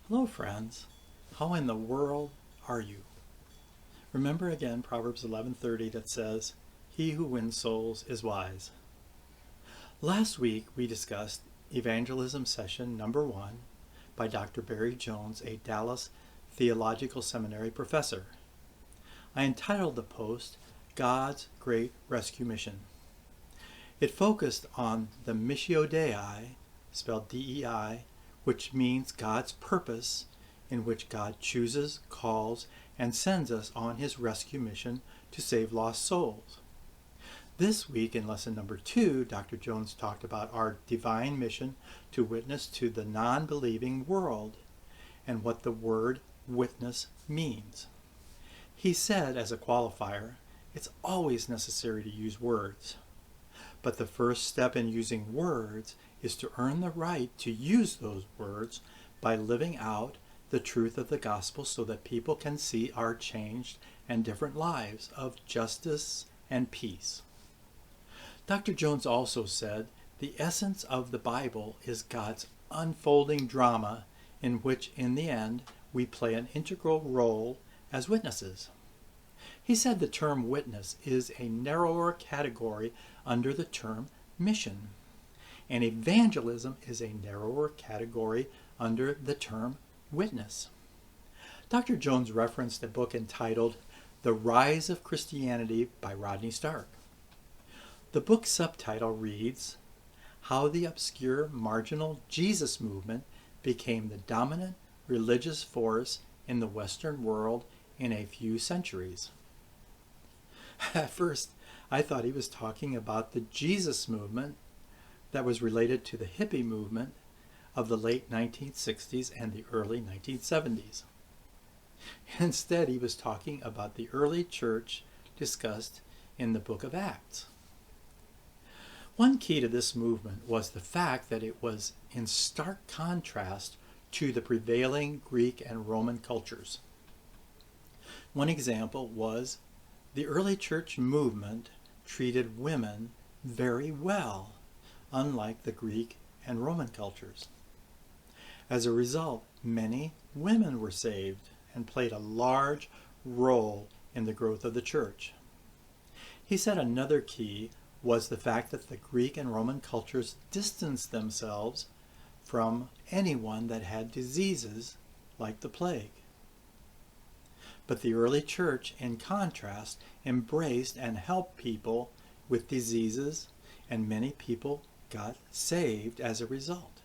Hello friends, how in the world are you? Remember again Proverbs 11:30 that says, "He who wins souls is wise." Last week we discussed Evangelism Session number 1 by Dr. Barry Jones, a Dallas Theological Seminary professor. I entitled the post, "God's Great Rescue Mission." It focused on the Missio Dei, spelled DEI, which means God's purpose, in which God chooses, calls, and sends us on his rescue mission to save lost souls. This week in lesson number 2, Dr. Jones talked about our divine mission to witness to the non-believing world and what the word witness means. He said, as a qualifier, it's always necessary to use words. But the first step in using words is to earn the right to use those words by living out the truth of the gospel so that people can see our changed and different lives of justice and peace. Dr. Jones also said the essence of the Bible is God's unfolding drama in which, in the end, we play an integral role as witnesses. He said the term witness is a narrower category under the term mission, and evangelism is a narrower category under the term witness. Dr. Jones referenced a book entitled The Rise of Christianity by Rodney Stark. The book's subtitle reads, "How the Obscure Marginal Jesus Movement Became the Dominant Religious Force in the Western World in a Few Centuries." At first, I thought he was talking about the Jesus movement that was related to the hippie movement of the late 1960s and the early 1970s. Instead, he was talking about the early church discussed in the book of Acts. One key to this movement was the fact that it was in stark contrast to the prevailing Greek and Roman cultures. One example was the early church movement treated women very well, unlike the Greek and Roman cultures. As a result, many women were saved and played a large role in the growth of the church. He said another key was the fact that the Greek and Roman cultures distanced themselves from anyone that had diseases like the plague. But the early church, in contrast, embraced and helped people with diseases, and many people got saved as a result.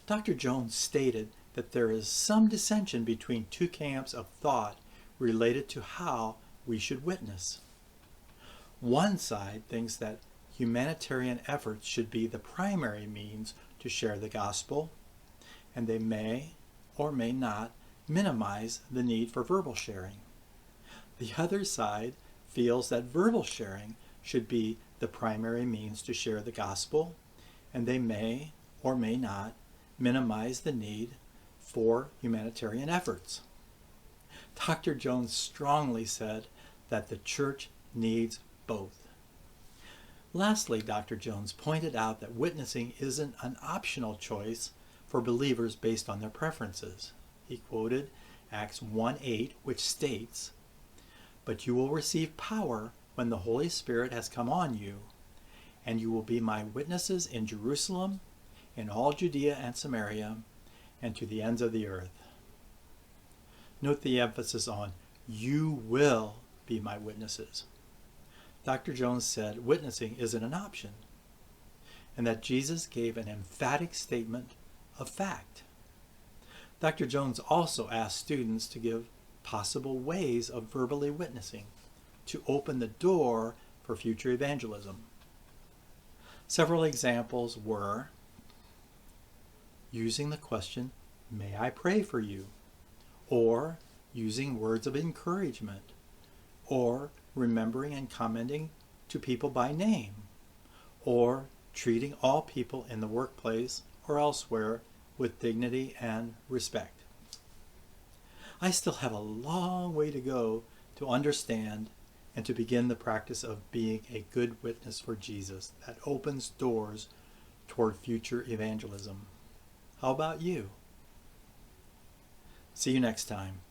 Dr. Jones stated that there is some dissension between two camps of thought related to how we should witness. One side thinks that humanitarian efforts should be the primary means to share the gospel, and they may or may not minimize the need for verbal sharing. The other side feels that verbal sharing should be the primary means to share the gospel, and they may or may not minimize the need for humanitarian efforts. Dr. Jones strongly said that the church needs both. Lastly, Dr. Jones pointed out that witnessing isn't an optional choice for believers based on their preferences. He quoted Acts 1:8, which states, "But you will receive power when the Holy Spirit has come on you, and you will be my witnesses in Jerusalem, in all Judea and Samaria, and to the ends of the earth." Note the emphasis on "you will be my witnesses." Dr. Jones said witnessing isn't an option, and that Jesus gave an emphatic statement of fact. Dr. Jones also asked students to give possible ways of verbally witnessing to open the door for future evangelism. Several examples were using the question, "May I pray for you?" or using words of encouragement, or remembering and commenting to people by name, or treating all people in the workplace or elsewhere with dignity and respect. I still have a long way to go to understand and to begin the practice of being a good witness for Jesus that opens doors toward future evangelism. How about you? See you next time.